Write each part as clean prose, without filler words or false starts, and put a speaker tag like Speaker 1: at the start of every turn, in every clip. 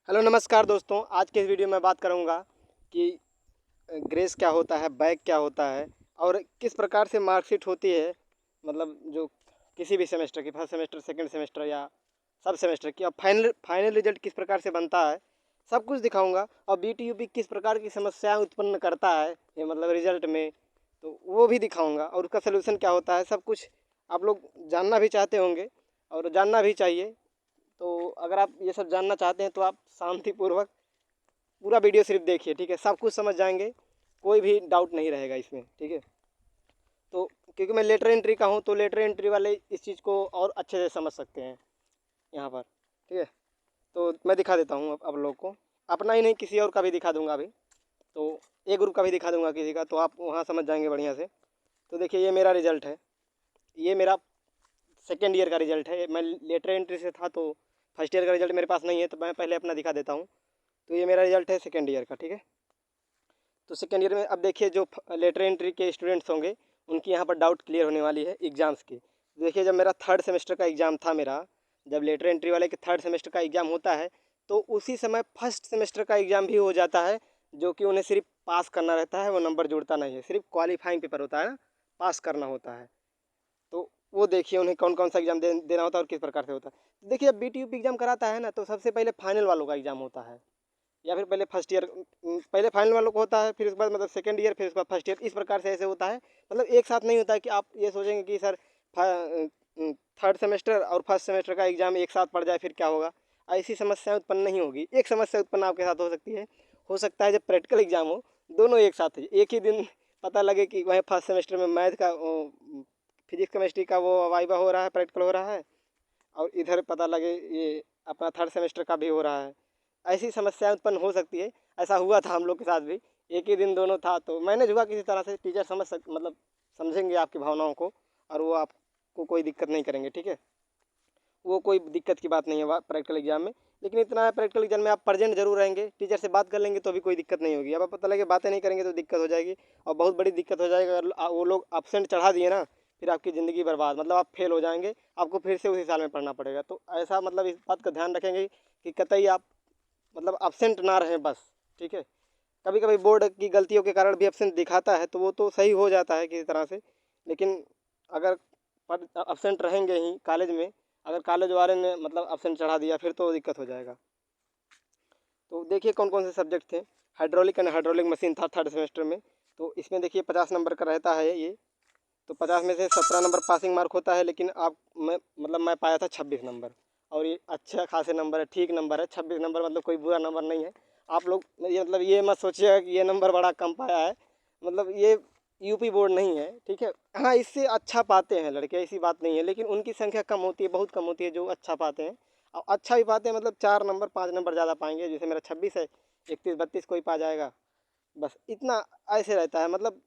Speaker 1: Hello नमस्कार दोस्तों। आज के इस वीडियो में बात करूंगा कि ग्रेस क्या होता है, बैक क्या होता है और किस प्रकार से मार्कशीट होती है। मतलब जो किसी भी सेमेस्टर की, फर्स्ट सेमेस्टर, सेकंड सेमेस्टर या सब सेमेस्टर की, और फाइनल फाइनल रिजल्ट किस प्रकार से बनता है, सब कुछ दिखाऊंगा। और बीटीयूपी किस प्रकार की समस्याएं उत्पन्न करता है ये मतलब रिजल्ट में, तो वो भी दिखाऊंगा। और उसका सलूशन क्या होता है, सब कुछ आप लोग जानना भी चाहते होंगे और जानना भी चाहिए। तो अगर आप ये सब जानना चाहते हैं तो आप शांतिपूर्वक पूरा वीडियो सिर्फ देखिए, ठीक है। सब कुछ समझ जाएंगे, कोई भी डाउट नहीं रहेगा इसमें, ठीक है। तो क्योंकि मैं लेटर एंट्री का हूँ तो लेटर एंट्री वाले इस चीज़ को और अच्छे से समझ सकते हैं यहाँ पर, ठीक है। तो मैं दिखा देता हूँ अब लोग को, अपना ही नहीं किसी और का भी दिखा दूंगा अभी। तो एक ग्रुप का भी दिखा दूंगा किसी का, तो आप वहाँ समझ जाएंगे बढ़िया से। तो देखिए ये मेरा रिजल्ट है, ये मेरा सेकेंड ईयर का रिजल्ट है। मैं लेटर एंट्री से था तो फर्स्ट ईयर का रिजल्ट मेरे पास नहीं है, तो मैं पहले अपना दिखा देता हूँ। तो ये मेरा रिजल्ट है सेकेंड ईयर का, ठीक है। तो सेकेंड ईयर में अब देखिए जो लेटर एंट्री के स्टूडेंट्स होंगे उनकी यहाँ पर डाउट क्लियर होने वाली है एग्ज़ाम्स की। देखिए जब मेरा थर्ड सेमेस्टर का एग्ज़ाम था, मेरा जब लेटर एंट्री वाले के थर्ड सेमेस्टर का एग्ज़ाम होता है तो उसी समय फर्स्ट सेमेस्टर का एग्ज़ाम भी हो जाता है, जो कि उन्हें सिर्फ पास करना रहता है, वो नंबर जुड़ता नहीं है। सिर्फ क्वालिफाइंग पेपर होता है ना, पास करना होता है। तो वो देखिए उन्हें कौन कौन सा एग्ज़ाम देना होता है और किस प्रकार से होता है। देखिए जब बीटीयूपी एग्ज़ाम कराता है ना, तो सबसे पहले फाइनल वालों का एग्ज़ाम होता है, या फिर पहले फर्स्ट ईयर, पहले फाइनल वालों को होता है, फिर उसके बाद मतलब सेकंड ईयर, फिर उसके बाद फर्स्ट ईयर, इस प्रकार से ऐसे होता है। मतलब एक साथ नहीं होता है कि आप ये सोचेंगे कि सर थर्ड सेमेस्टर और फर्स्ट सेमेस्टर का एग्ज़ाम एक साथ पड़ जाए फिर क्या होगा। ऐसी समस्या उत्पन्न नहीं होगी। एक समस्या उत्पन्न आपके साथ हो सकती है, हो सकता है जब प्रैक्टिकल एग्ज़ाम हो, दोनों एक साथ हो एक ही दिन, पता लगे कि वह फर्स्ट सेमेस्टर में मैथ का फिजिक्स केमिस्ट्री का वो वाइवा हो रहा है, प्रैक्टिकल हो रहा है, और इधर पता लगे ये अपना थर्ड सेमेस्टर का भी हो रहा है। ऐसी समस्याएं उत्पन्न हो सकती है। ऐसा हुआ था हम लोग के साथ भी, एक ही दिन दोनों था तो मैनेज हुआ किसी तरह से। टीचर मतलब समझेंगे आपकी भावनाओं को, और वो आपको कोई दिक्कत नहीं करेंगे, ठीक है। वो कोई दिक्कत की बात नहीं है प्रैक्टिकल एग्जाम में। लेकिन इतना है, प्रैक्टिकल एग्जाम में आप प्रेजेंट जरूर रहेंगे, टीचर से बात कर लेंगे तो भी कोई दिक्कत नहीं होगी। अब आप पता लगे बातें नहीं करेंगे तो दिक्कत हो जाएगी, और बहुत बड़ी दिक्कत हो जाएगी। अगर वो लोग एब्सेंट चढ़ा दिए ना, फिर आपकी ज़िंदगी बर्बाद, मतलब आप फेल हो जाएंगे, आपको फिर से उसी साल में पढ़ना पड़ेगा। तो ऐसा मतलब इस बात का ध्यान रखेंगे कि कतई आप मतलब एब्सेंट ना रहें बस, ठीक है। कभी कभी बोर्ड की गलतियों के कारण भी एब्सेंट दिखाता है, तो वो तो सही हो जाता है किसी तरह से। लेकिन अगर एब्सेंट रहेंगे ही कॉलेज में, अगर कॉलेज वाले ने मतलब एब्सेंट चढ़ा दिया फिर तो दिक्कत हो जाएगा। तो देखिए कौन कौन से सब्जेक्ट थे। हाइड्रोलिक एंड हाइड्रोलिक मशीन था थर्ड सेमेस्टर में। तो इसमें देखिए 50 नंबर का रहता है ये। तो 50 में से 17 नंबर पासिंग मार्क होता है, लेकिन आप मैं पाया था 26 नंबर। और ये अच्छा खासे नंबर है, ठीक नंबर है। 26 नंबर मतलब कोई बुरा नंबर नहीं है। आप लोग ये मतलब ये मत सोचिएगा कि ये नंबर बड़ा कम पाया है, मतलब ये यूपी बोर्ड नहीं है, ठीक है। हाँ इससे अच्छा पाते हैं लड़के, ऐसी बात नहीं है, लेकिन उनकी संख्या कम होती है, बहुत कम होती है जो अच्छा पाते हैं। और अच्छा भी पाते हैं मतलब 4 नंबर 5 नंबर ज़्यादा पाएंगे। जैसे मेरा 26 है, 31 32 कोई पा जाएगा, बस इतना ऐसे रहता है। मतलब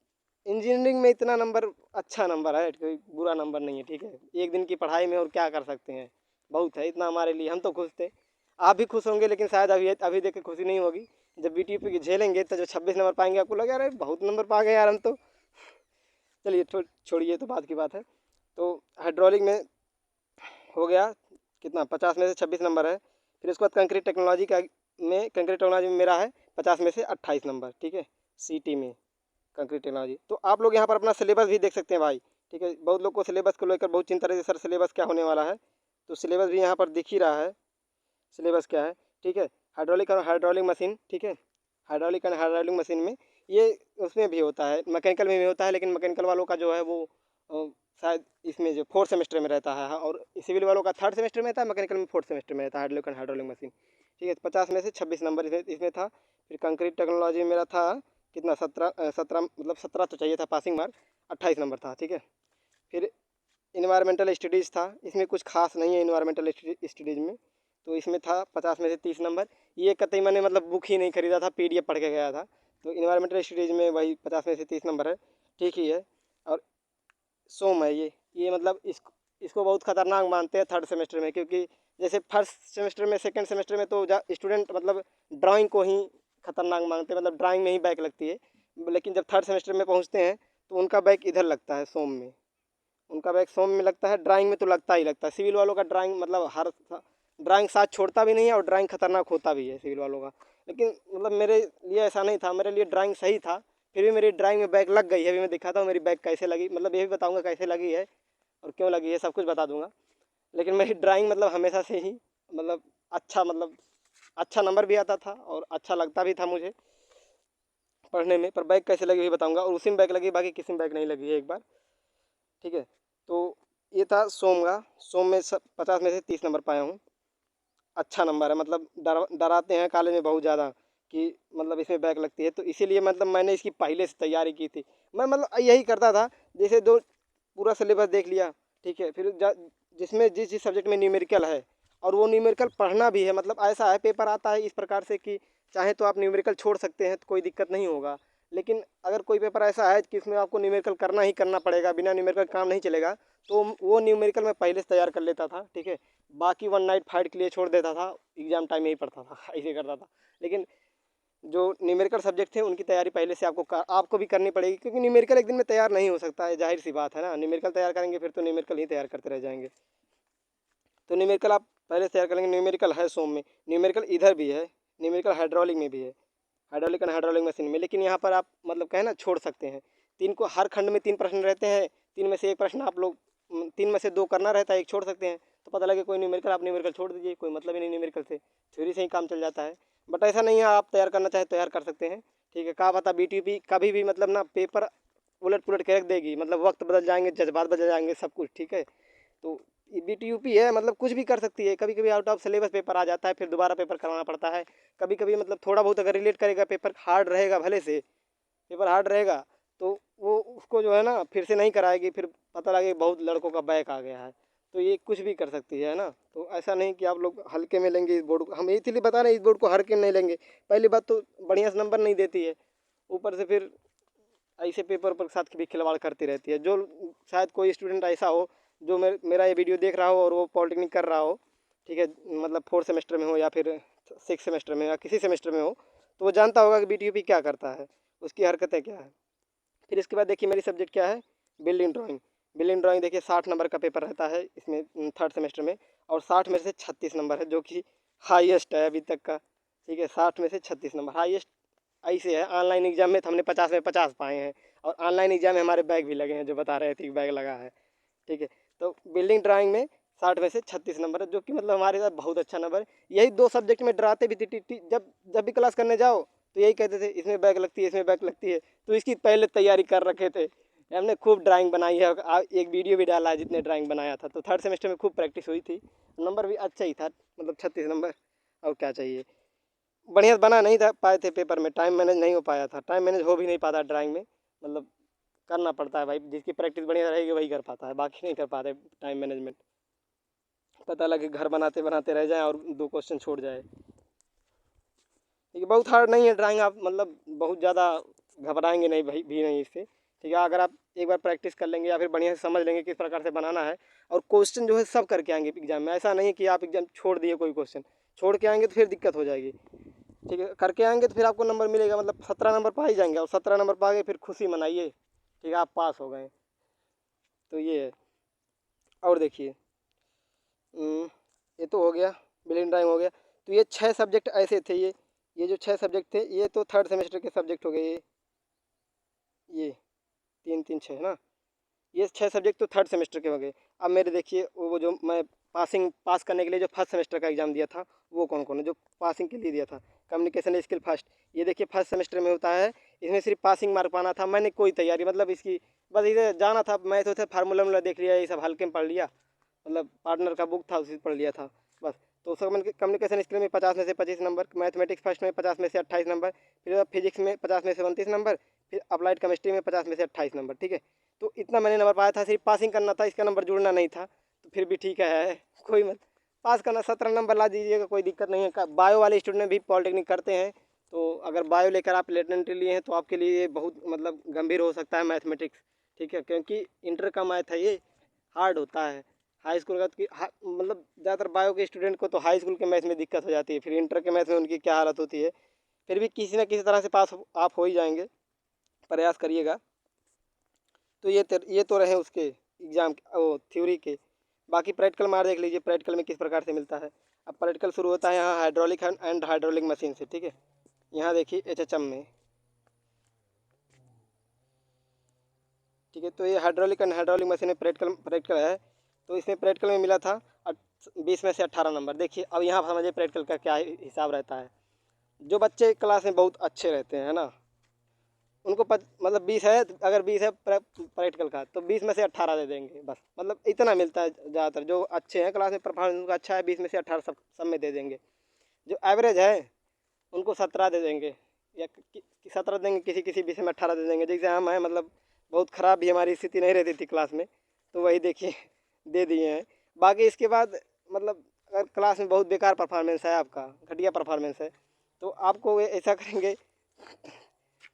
Speaker 1: इंजीनियरिंग में इतना नंबर अच्छा नंबर है, कोई बुरा नंबर नहीं है, ठीक है। एक दिन की पढ़ाई में और क्या कर सकते हैं, बहुत है इतना हमारे लिए। हम तो खुश थे, आप भी खुश होंगे, लेकिन शायद अभी अभी देख के खुशी नहीं होगी। जब बीटीपी की झेलेंगे तो जो 26 नंबर पाएंगे आपको लगेगा अरे बहुत नंबर पा गए यार हम तो। चलिए छोड़िए, तो बात की बात है। तो हाइड्रोलिक में हो गया कितना, 50 में से 26 नंबर है। फिर उसके बाद कंक्रीट टेक्नोलॉजी का में, कंक्रीट टेक्नोलॉजी में मेरा है 50 में से 28 नंबर, ठीक है। सीटी में कंक्रीट टेक्नोलॉजी। तो आप लोग यहाँ पर अपना सिलेबस भी देख सकते हैं भाई, ठीक है। बहुत लोग को सिलेबस को लेकर बहुत चिंता रहती है, सर सिलेबस क्या होने वाला है। तो सिलेबस भी यहाँ पर दिख ही रहा है, सिलेबस क्या है, ठीक है। हाइड्रोलिक और हाइड्रोलिक मशीन, ठीक है। हाइड्रोलिक एंड हाइड्रोलिक मशीन में ये उसमें भी होता है, मैकेनिकल में भी होता है, लेकिन मैकेनिकल वालों का जो है वो शायद इसमें जो फोर्थ सेमेस्टर में रहता है, और सिविल वालों का थर्ड सेमेस्टर में रहता है, मैकेनिकल में फोर्थ सेमेस्टर में रहता है हाइड्रोलिक एंड हाइड्रोलिक मशीन, ठीक है। 50 में से 26 नंबर इसमें था। फिर कंक्रीट टेक्नोलॉजी मेरा था कितना, 17 मतलब 17 तो चाहिए था पासिंग मार्क, 28 नंबर था, ठीक है। फिर इन्वायरमेंटल स्टडीज़ था, इसमें कुछ खास नहीं है इन्वायरमेंटल स्टडीज़ में। तो इसमें था 50 में से 30 नंबर। ये कतई मैंने मतलब बुक ही नहीं खरीदा था, पीडीएफ पढ़ के गया था। तो इन्वायरमेंटल स्टडीज़ में वही 50 में से 30 नंबर है, ठीक ही है। और सोम है ये मतलब इसको बहुत खतरनाक मानते हैं थर्ड सेमेस्टर में, क्योंकि जैसे फर्स्ट सेमेस्टर में, सेकंड सेमेस्टर में तो स्टूडेंट मतलब ड्राइंग को ही खतरनाक मानते हैं, मतलब ड्राइंग में ही बैक लगती है। लेकिन जब थर्ड सेमेस्टर में पहुंचते हैं तो उनका बैक इधर लगता है, सोम में। उनका बैक सोम में लगता है, ड्राइंग में तो लगता ही लगता है। सिविल वालों का ड्राइंग मतलब ड्राइंग साथ छोड़ता भी नहीं है और ड्राइंग खतरनाक होता भी है सिविल वालों का। लेकिन मतलब मेरे लिए ऐसा नहीं था, मेरे लिए ड्राइंग सही था। फिर भी मेरी ड्राइंग में बैक लग गई है। अभी मैं दिखाता हूँ मेरी बैक कैसे लगी, मतलब ये भी बताऊँगा कैसे लगी है और क्यों लगी है, सब कुछ बता दूँगा। लेकिन मेरी ड्राइंग मतलब हमेशा से ही मतलब अच्छा नंबर भी आता था और अच्छा लगता भी था मुझे पढ़ने में। पर बैक कैसे लगी वही बताऊँगा, और उसी में बैक लगी, बाकी किसी में बैक नहीं लगी है एक बार, ठीक है। तो ये था सोम का। सोम में 50 में से 30 नंबर पाया हूँ। अच्छा नंबर है, मतलब डराते हैं कॉलेज में बहुत ज़्यादा कि मतलब इसमें बैक लगती है, तो इसीलिए मतलब मैंने इसकी पहले से तैयारी की थी। मैं मतलब यही करता था, जैसे दो पूरा सिलेबस देख लिया, ठीक है, फिर जिसमें जिस जिस सब्जेक्ट में न्यूमेरिकल है और वो न्यूमेरिकल पढ़ना भी है, मतलब ऐसा है पेपर आता है इस प्रकार से कि चाहे तो आप न्यूमेरिकल छोड़ सकते हैं तो कोई दिक्कत नहीं होगा। लेकिन अगर कोई पेपर ऐसा है कि इसमें आपको न्यूमेरिकल करना ही करना पड़ेगा, बिना न्यूमेरिकल काम नहीं चलेगा, तो वो न्यूमेरिकल मैं पहले से तैयार कर लेता था, ठीक है। बाकी वन नाइट फाइट के लिए छोड़ देता था, एग्जाम टाइम में ही पढ़ता था ऐसे करता था। लेकिन जो न्यूमेरिकल सब्जेक्ट थे उनकी तैयारी पहले से आपको भी करनी पड़ेगी, क्योंकि न्यूमेरिकल एक दिन में तैयार नहीं हो सकता है, जाहिर सी बात है ना। न्यूमेरिकल तैयार करेंगे फिर तो न्यूमेरिकल ही तैयार करते रह जाएंगे। तो न्यूमेरिकल आप पहले से तैयार करेंगे। न्यूमेरिकल है सोम में, न्यूमेरिकल इधर भी है, न्यूमेरिकल हाइड्रोलिक में भी है, हाइड्रोलिक एंड हाइड्रोलिक मशीन में। लेकिन यहाँ पर आप मतलब कहें ना छोड़ सकते हैं। तीन को हर खंड में 3 प्रश्न रहते हैं, 3 में से एक प्रश्न आप लोग 3 में से 2 करना रहता है, एक छोड़ सकते हैं। तो पता लगे कोई न्यूमेरिकल, आप न्यूमेरिकल छोड़ दीजिए, कोई मतलब ही नहीं न्यूमेरिकल से, थ्योरी से ही काम चल जाता है। बट ऐसा नहीं है, आप तैयार करना चाहे तैयार कर सकते हैं, ठीक है। क्या पता बीटीपी कभी भी मतलब ना पेपर उलट पुलट के रख देगी, मतलब वक्त बदल जाएंगे, जज्बात बदल जाएंगे, सब कुछ, ठीक है। तो ये बीटीयूपी है, मतलब कुछ भी कर सकती है। कभी कभी आउट ऑफ सिलेबस पेपर आ जाता है, फिर दोबारा पेपर करवाना पड़ता है। कभी कभी मतलब थोड़ा बहुत अगर रिलेट करेगा, पेपर हार्ड रहेगा, भले से पेपर हार्ड रहेगा, तो वो उसको जो है ना फिर से नहीं कराएगी, फिर पता लगे बहुत लड़कों का बैक आ गया है। तो ये कुछ भी कर सकती है ना। तो ऐसा नहीं कि आप लोग हल्के में लेंगे इस बोर्ड को, हम इसीलिए बता रहे हैं इस बोर्ड को हल्के में नहीं लेंगे। पहली बात तो बढ़िया से नंबर नहीं देती है, ऊपर से फिर ऐसे पेपर पर साथ भी खिलवाड़ करती रहती है। जो शायद कोई स्टूडेंट ऐसा हो जो मेरा ये वीडियो देख रहा हो और वो पॉलिटेक्निक कर रहा हो, ठीक है, मतलब 4th सेमेस्टर में हो या फिर 6th सेमेस्टर में या किसी सेमेस्टर में हो, तो वो जानता होगा कि बीटीयूपी क्या करता है, उसकी हरकतें क्या है। फिर इसके बाद देखिए मेरी सब्जेक्ट क्या है, बिल्डिंग ड्राइंग। बिल्डिंग ड्राइंग देखिए 60 नंबर का पेपर रहता है इसमें 3rd सेमेस्टर में, और 60 में से 36 नंबर है, जो कि हाईएस्ट है अभी तक का, ठीक है। 60 में से 36 नंबर हाईएस्ट ऐसे है। ऑनलाइन एग्जाम में तो हमने 50 में 50 पाए हैं, और ऑनलाइन एग्जाम में हमारे बैग भी लगे हैं, जो बता रहे थे कि बैग लगा है, ठीक है। तो बिल्डिंग ड्राइंग में 60 में से 36 नंबर है, जो कि मतलब हमारे साथ बहुत अच्छा नंबर है। यही 2 सब्जेक्ट में डराते भी थे, जब जब भी क्लास करने जाओ तो यही कहते थे इसमें बैग लगती है, इसमें बैग लगती है। तो इसकी पहले तैयारी कर रखे थे, हमने खूब ड्राइंग बनाई है, एक वीडियो भी डाला है जितने ड्राइंग बनाया था। तो 3rd सेमेस्टर में खूब प्रैक्टिस हुई थी, नंबर भी अच्छा ही था, मतलब 36 नंबर, और क्या चाहिए। बढ़िया से बना नहीं था पाए थे पेपर में, टाइम मैनेज नहीं हो पाया था, टाइम मैनेज हो भी नहीं पाता ड्राइंग में, मतलब करना पड़ता है भाई, जिसकी प्रैक्टिस बढ़िया रहेगी वही कर पाता है, बाकी नहीं कर पाते टाइम मैनेजमेंट। पता लगे घर बनाते बनाते रह जाए और 2 क्वेश्चन छोड़ जाए। ठीक है, बहुत हार्ड नहीं है ड्राइंग, आप मतलब बहुत ज़्यादा घबराएंगे नहीं भाई भी नहीं इससे, ठीक है। अगर आप एक बार प्रैक्टिस कर लेंगे या फिर बढ़िया से समझ लेंगे किस प्रकार से बनाना है, और क्वेश्चन जो है सब करके आएंगे एग्जाम में। ऐसा नहीं है कि आप एग्जाम छोड़ दिए, कोई क्वेश्चन छोड़ के आएंगे तो फिर दिक्कत हो जाएगी, ठीक है। करके आएंगे तो फिर आपको नंबर मिलेगा, मतलब 17 नंबर पा ही जाएंगे, और 17 नंबर पा के फिर खुशी मनाइए, ठीक है, आप पास हो गए। तो ये है। और देखिए ये तो हो गया, बिलियन ड्राइंग हो गया। तो ये 6 सब्जेक्ट ऐसे थे, ये जो 6 सब्जेक्ट थे ये तो 3rd सेमेस्टर के सब्जेक्ट हो गए। ये 3 3 6 है ना, ये 6 सब्जेक्ट तो 3rd सेमेस्टर के हो गए। अब मेरे देखिए वो जो मैं पास करने के लिए जो 1st सेमेस्टर का एग्ज़ाम दिया था, वो कौन कौन है जो पासिंग के लिए दिया था। कम्युनिकेशन स्किल फर्स्ट, ये देखिए 1st सेमेस्टर में होता है, इसमें सिर्फ पासिंग मार्क पाना था। मैंने कोई तैयारी मतलब इसकी, बस इधर जाना था, मैं तो थे फार्मूला वार्मूला देख लिया, ये सब हल्के में पढ़ लिया, मतलब पार्टनर का बुक था उसी से पढ़ लिया था बस। तो कम्युनिकेशन स्किल में 50 में से 25 नंबर, मैथमेटिक्स फर्स्ट में 50 में से 28 नंबर, फिर फिजिक्स में 50 में से 29 नंबर, फिर अप्लाइड केमिस्ट्री में 50 में से 28 नंबर, ठीक है। तो इतना मैंने नंबर पाया था, सिर्फ पासिंग करना था, इसका नंबर जुड़ना नहीं था। तो फिर भी ठीक है कोई मत, पास करना 17 नंबर ला दीजिएगा, कोई दिक्कत नहीं है। बायो वाले स्टूडेंट भी पॉलिटेक्निक करते हैं, तो अगर बायो लेकर आप लेटेंट लिए हैं तो आपके लिए बहुत मतलब गंभीर हो सकता है मैथमेटिक्स, ठीक है, क्योंकि इंटर का मैथ है, ये हार्ड होता है। हाई स्कूल का मतलब ज़्यादातर बायो के स्टूडेंट को तो हाई स्कूल के मैथ में दिक्कत हो जाती है, फिर इंटर के मैथ में उनकी क्या हालत होती है। फिर भी किसी न किसी तरह से पास आप हो ही जाएंगे, प्रयास करिएगा। तो ये तो रहे उसके एग्ज़ाम वो थ्योरी के। बाकी प्रैक्टिकल मार देख लीजिए, प्रैक्टिकल में किस प्रकार से मिलता है। अब प्रैक्टिकल शुरू होता है यहाँ हाइड्रोलिक एंड हाइड्रोलिक मशीन से, ठीक है। यहाँ देखिए एचएचएम में, ठीक है। तो ये हाइड्रोलिक एंड हाइड्रोलिक मशीन में प्रैक्टिकल है। तो इसमें प्रैक्टिकल में मिला था 20 में से 18 नंबर। देखिए अब यहाँ समझिए प्रैक्टिकल का क्या हिसाब रहता है। जो बच्चे क्लास में बहुत अच्छे रहते हैं ना, उनको मतलब 20 है, अगर 20 है प्रैक्टिकल का तो 20 में से 18 दे देंगे बस। मतलब इतना मिलता है ज़्यादातर। जो अच्छे हैं क्लास में, परफॉर्मेंस उनका अच्छा है, 20 में से 18 सब में दे देंगे। जो एवरेज है उनको 17 दे देंगे, या 17 देंगे, किसी किसी विषय में 18 दे देंगे। जैसे हम हैं, मतलब बहुत ख़राब भी हमारी स्थिति नहीं रहती थी क्लास में, तो वही देखिए दे दिए हैं। बाकी इसके बाद मतलब अगर क्लास में बहुत बेकार परफॉर्मेंस है, आपका घटिया परफॉर्मेंस है, तो आपको ऐसा करेंगे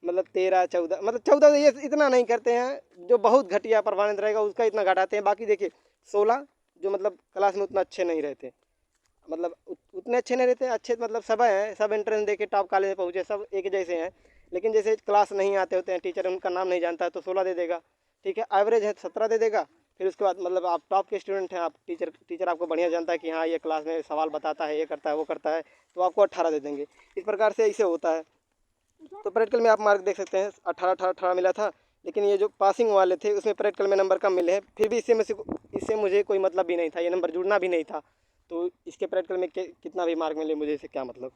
Speaker 1: मतलब 13 14, मतलब 14 ये इतना नहीं करते हैं। जो बहुत घटिया परफॉर्मेंस रहेगा उसका इतना घटाते हैं। बाकी देखिए 16 जो मतलब क्लास में उतना अच्छे नहीं रहते, मतलब उतने अच्छे नहीं रहते। अच्छे मतलब सब हैं, सब एंट्रेंस दे के टॉप कॉलेज में पहुँचे, सब एक जैसे हैं। लेकिन जैसे क्लास नहीं आते होते हैं, टीचर उनका नाम नहीं जानता है, तो 16 दे देगा, ठीक है। एवरेज है 17 दे देगा। फिर उसके बाद मतलब आप टॉप के स्टूडेंट हैं, आप टीचर आपको बढ़िया जानता है कि हाँ ये क्लास में सवाल बताता है, ये करता है, वो करता है, तो आपको 18 दे देंगे। इस प्रकार से ऐसे होता है। तो प्रैक्टिकल में आप मार्क देख सकते हैं 18 मिला था। लेकिन ये जो पासिंग वाले थे उसमें प्रैक्टिकल में नंबर कम मिले हैं। फिर भी इससे मुझे कोई मतलब भी नहीं था, ये नंबर जुड़ना भी नहीं था। तो इसके प्रैक्टिकल में कितना भी मार्क मिले मुझे इससे क्या मतलब,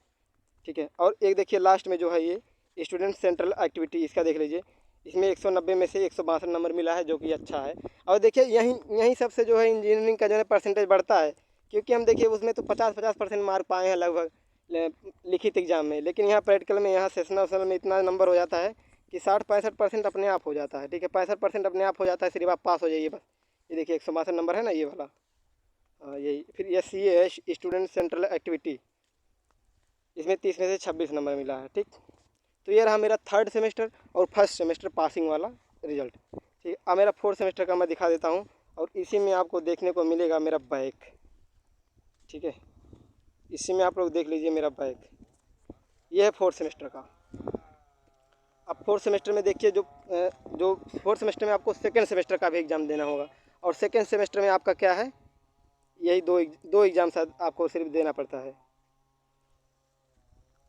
Speaker 1: ठीक है। और एक देखिए लास्ट में जो है ये स्टूडेंट सेंट्रल एक्टिविटी, इसका देख लीजिए। इसमें 190 में से 162 नंबर मिला है, जो कि अच्छा है। और देखिए यहीं यहीं सबसे जो है इंजीनियरिंग का जो है परसेंटेज बढ़ता है, क्योंकि हम देखिए उसमें तो 50% मार्क पाए हैं लगभग लिखित एग्जाम में। लेकिन यहाँ प्रैक्टिकल में, यहाँ सेशनल में इतना नंबर हो जाता है कि 60-65% अपने आप हो जाता है, ठीक है। 65% अपने आप हो जाता है, सिर्फ आप पास हो जाइए बस। ये देखिए 162 नंबर है ना, ये वाला, हाँ यही। फिर ये सी है स्टूडेंट सेंट्रल एक्टिविटी, इसमें 30 में से 26 नंबर मिला है, ठीक। तो ये रहा मेरा थर्ड सेमेस्टर और फर्स्ट सेमेस्टर पासिंग वाला रिजल्ट, ठीक है। अब मेरा फोर्थ सेमेस्टर का मैं दिखा देता हूँ, और इसी में आपको देखने को मिलेगा मेरा बैक, ठीक है। इसी में आप लोग देख लीजिए मेरा बैक, ये है फोर्थ सेमेस्टर का। अब फोर्थ सेमेस्टर में देखिए जो फोर्थ सेमेस्टर में आपको सेकेंड सेमेस्टर का भी एग्ज़ाम देना होगा। और सेकेंड सेमेस्टर में आपका क्या है, यही दो एग्ज़ाम शायद आपको सिर्फ देना पड़ता है।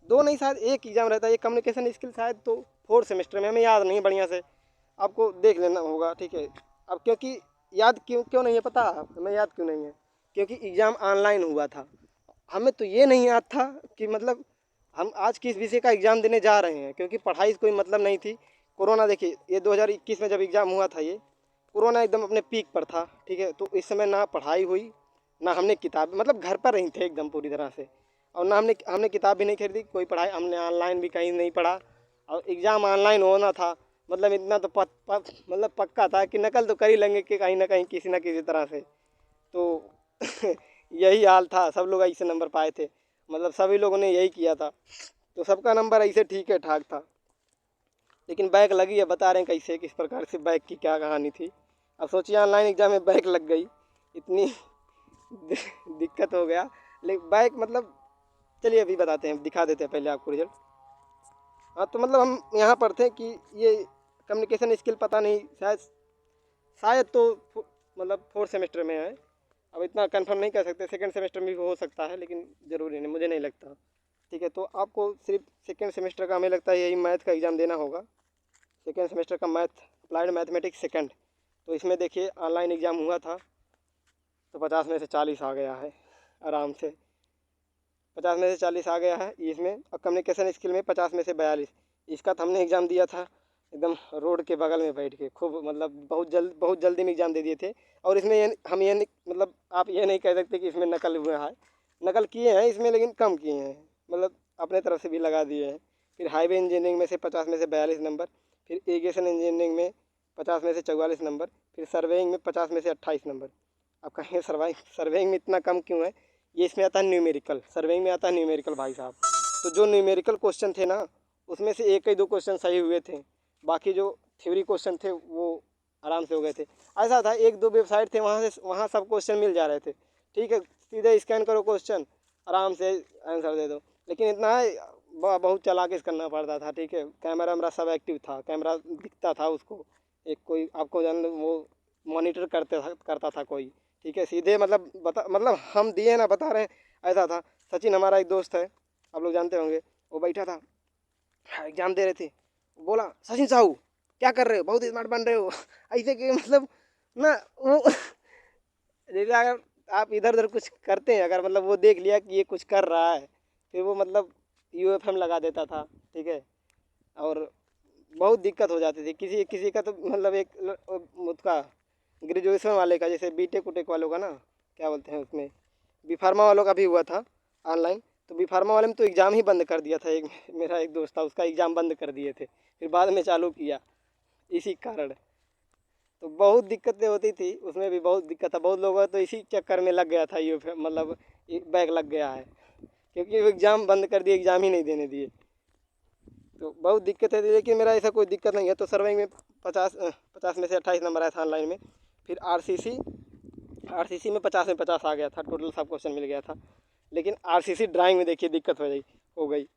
Speaker 1: दो नहीं, शायद एक एग्ज़ाम रहता है, ये कम्युनिकेशन स्किल शायद। तो फोर्थ सेमेस्टर में, हमें याद नहीं बढ़िया से, आपको देख लेना होगा, ठीक है। अब क्योंकि याद क्यों क्यों नहीं है पता हमें, याद क्यों नहीं है, क्योंकि एग्ज़ाम ऑनलाइन हुआ था। हमें तो ये नहीं याद था कि मतलब हम आज किस विषय का एग्ज़ाम देने जा रहे हैं, क्योंकि पढ़ाई से कोई मतलब नहीं थी। कोरोना देखिए, ये 2021 में जब एग्ज़ाम हुआ था, ये कोरोना एकदम अपने पीक पर था, ठीक है। तो इस समय ना पढ़ाई हुई, ना हमने किताब, मतलब घर पर रही थे एकदम पूरी तरह से। और ना हमने किताब भी नहीं खरीदी, कोई पढ़ाई हमने ऑनलाइन भी कहीं नहीं पढ़ा। और एग्ज़ाम ऑनलाइन होना था, मतलब इतना तो मतलब पक्का था कि नकल तो कर ही लेंगे कि कहीं ना कहीं किसी ना किसी तरह से। तो यही हाल था, सब लोग ऐसे नंबर पाए थे, मतलब सभी लोगों ने यही किया था। तो सबका नंबर ऐसे ठीक है ठाक था। लेकिन बैक लगी है, बता रहे हैं कैसे, किस प्रकार से बैक की क्या कहानी थी। अब सोचिए ऑनलाइन एग्ज़ाम में बैक लग गई, इतनी दिक्कत हो गया। लेकिन बैक मतलब, चलिए अभी बताते हैं, दिखा देते हैं पहले आपको रिजल्ट। हाँ तो मतलब हम यहाँ पर थे कि ये कम्युनिकेशन स्किल पता नहीं, शायद तो मतलब फोर्थ सेमेस्टर में है। अब इतना कंफर्म नहीं कर सकते, सेकंड सेमेस्टर में भी हो सकता है, लेकिन ज़रूरी नहीं, मुझे नहीं लगता, ठीक है। तो आपको सिर्फ सेकंड सेमेस्टर का हमें लगता है यही मैथ का एग्ज़ाम देना होगा। सेकंड सेमेस्टर का मैथ, अप्लाइड मैथमेटिक्स सेकंड। तो इसमें देखिए ऑनलाइन एग्ज़ाम हुआ था, तो 50 में से 40 आ गया है आराम से, 50 में से 40 आ गया है इसमें। और कम्युनिकेशन स्किल में 50 में से 42। इसका तो हमने एग्ज़ाम दिया था एकदम रोड के बगल में बैठ के, खूब मतलब बहुत जल्दी में एग्ज़ाम दे दिए थे। और इसमें हम ये नहीं, मतलब आप ये नहीं कह सकते कि इसमें नकल हुआ है, नकल किए हैं इसमें, लेकिन कम किए हैं, मतलब अपने तरफ से भी लगा दिए हैं। फिर हाईवे इंजीनियरिंग में से 50 में से 42 नंबर, फिर इरीगेशन इंजीनियरिंग में 50 में से 44 नंबर, फिर सर्वेइंग में 50 में से 28 नंबर। अब कहेंगे सर्वेइंग में इतना कम क्यों है, ये इसमें आता है न्यूमेरिकल, सर्वेइंग में आता है न्यूमेरिकल भाई साहब। तो जो न्यूमेरिकल क्वेश्चन थे ना, उसमें से एक ही दो क्वेश्चन सही हुए थे, बाकी जो थ्योरी क्वेश्चन थे वो आराम से हो गए थे। ऐसा था, एक दो वेबसाइट थे, वहाँ सब क्वेश्चन मिल जा रहे थे, ठीक है। सीधे स्कैन करो क्वेश्चन, आराम से आंसर दे दो। लेकिन इतना है, बहुत चालाकी से करना पड़ता था, ठीक है। कैमरा वैमरा सब एक्टिव था, कैमरा दिखता था उसको, एक कोई आपको जान वो मॉनिटर करता था कोई, ठीक है। सीधे मतलब मतलब हम दिए ना, बता रहे हैं ऐसा था। सचिन हमारा एक दोस्त है, आप लोग जानते होंगे, वो बैठा था, एग्जाम दे रहे थे, बोला सचिन साहू क्या कर रहे हो, बहुत स्मार्ट बन रहे हो ऐसे कि मतलब ना वो जैसे अगर आप इधर उधर कुछ करते हैं, अगर मतलब वो देख लिया कि ये कुछ कर रहा है, फिर वो मतलब यूएफएम लगा देता था, ठीक है। और बहुत दिक्कत हो जाती थी, किसी किसी का तो मतलब एक उसका ग्रेजुएशन वाले का, जैसे बीटेक उटेक वालों का ना, क्या बोलते हैं उसमें, बी फार्मा वालों का भी हुआ था ऑनलाइन। तो बी फार्मा वाले में तो एग्ज़ाम ही बंद कर दिया था, एक मेरा एक दोस्त था, उसका एग्ज़ाम बंद कर दिए थे, फिर बाद में चालू किया इसी कारण। तो बहुत दिक्कतें होती थी उसमें भी, बहुत दिक्कत था, बहुत लोगों का तो इसी चक्कर में लग गया था, ये मतलब बैग लग गया है, क्योंकि वो एग्ज़ाम बंद कर दिए, एग्ज़ाम ही नहीं देने दिए। तो बहुत दिक्कत है, लेकिन मेरा ऐसा कोई दिक्कत नहीं है। तो सर्विंग में 50 में से 28 नंबर आया था ऑनलाइन में। फिर आरसीसी में 50 आ गया था, टोटल सब क्वेश्चन मिल गया था। लेकिन आरसीसी ड्राइंग में देखिए दिक्कत हो गई।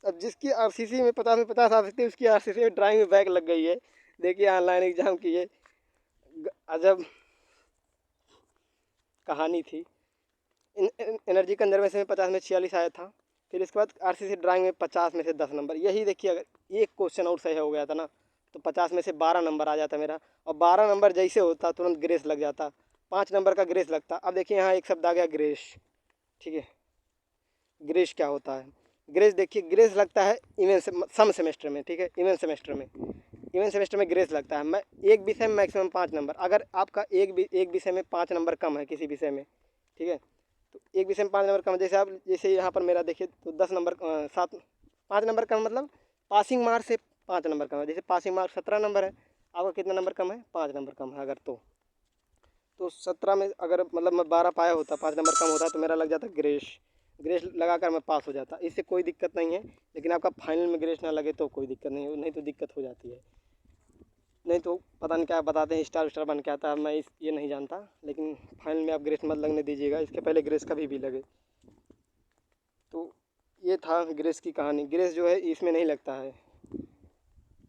Speaker 1: अब जिसकी आरसीसी में 50 आ सकती है, उसकी आरसीसी में ड्राइंग में बैक लग गई है। देखिए ऑनलाइन एग्ज़ाम की ये अजब कहानी थी। एनर्जी कंजर्वेशन में 50 में 46 आया था। फिर इसके बाद आरसीसी ड्राइंग में 50 में से 10 नंबर। यही देखिए, अगर एक क्वेश्चन और सही हो गया था ना, तो 50 में से 12 नंबर आ जाता मेरा। और 12 नंबर जैसे होता तुरंत ग्रेस लग जाता, 5 नंबर का ग्रेस लगता। अब देखिए यहाँ एक शब्द आ गया ग्रेस, ठीक है। ग्रेस क्या होता है? ग्रेस देखिए, ग्रेस लगता है सम सेमेस्टर में, ठीक है। इवेंट सेमेस्टर में ग्रेस लगता है। मैं एक विषय में मैक्सिमम 5 नंबर, अगर आपका एक विषय में 5 नंबर कम है किसी विषय में, ठीक है, तो एक विषय में 5 नंबर कम है, जैसे आप जैसे यहाँ पर मेरा देखिए तो 10 नंबर 5 नंबर कम, मतलब पासिंग मार्क्स से 5 नंबर कम है। जैसे पासिंग मार्क्स 17 नंबर है, आपका कितना नंबर कम है? 5 नंबर कम है अगर, तो 17 में अगर मतलब मैं 12 पाया होता, 5 नंबर कम होता, तो मेरा लग जाता ग्रेस। ग्रेस लगाकर मैं पास हो जाता, इससे कोई दिक्कत नहीं है। लेकिन आपका फाइनल में ग्रेस ना लगे तो कोई दिक्कत नहीं है, नहीं तो दिक्कत हो जाती है। नहीं तो पता नहीं क्या बताते हैं, स्टार बन के आता है, मैं ये नहीं जानता। लेकिन फाइनल में आप ग्रेस मत लगने दीजिएगा, इसके पहले ग्रेस कभी भी लगे। तो ये था ग्रेस की कहानी। ग्रेस जो है इसमें नहीं लगता है,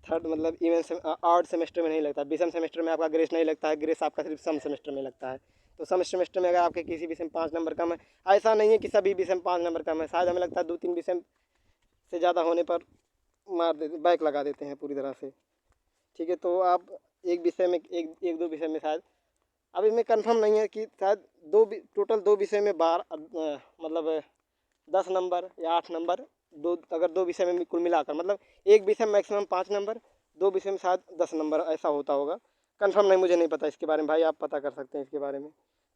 Speaker 1: थर्ड मतलब आर्ट सेमेस्टर में नहीं लगता, विषम सेमेस्टर में आपका ग्रेस नहीं लगता है। ग्रेस आपका सिर्फ सम सेमेस्टर में लगता है। तो सम सेमेस्टर में अगर आपके किसी विषय में 5 नंबर कम है, ऐसा नहीं है कि सभी विषय में 5 नंबर कम है, शायद हमें लगता है 2-3 विषय से ज़्यादा होने पर मार देते, बैक लगा देते हैं पूरी तरह से, ठीक है। तो आप एक विषय में एक दो विषय में शायद, अभी मैं कंफर्म नहीं है कि शायद टोटल 2 विषय में 12 मतलब 10 नंबर या 8 नंबर, अगर 2 विषय में कुल मिलाकर, मतलब एक विषय में मैक्सिमम 5 नंबर, 2 विषय में शायद 10 नंबर, ऐसा होता होगा। कंफर्म नहीं, मुझे नहीं पता इसके बारे में भाई, आप पता कर सकते हैं इसके बारे में।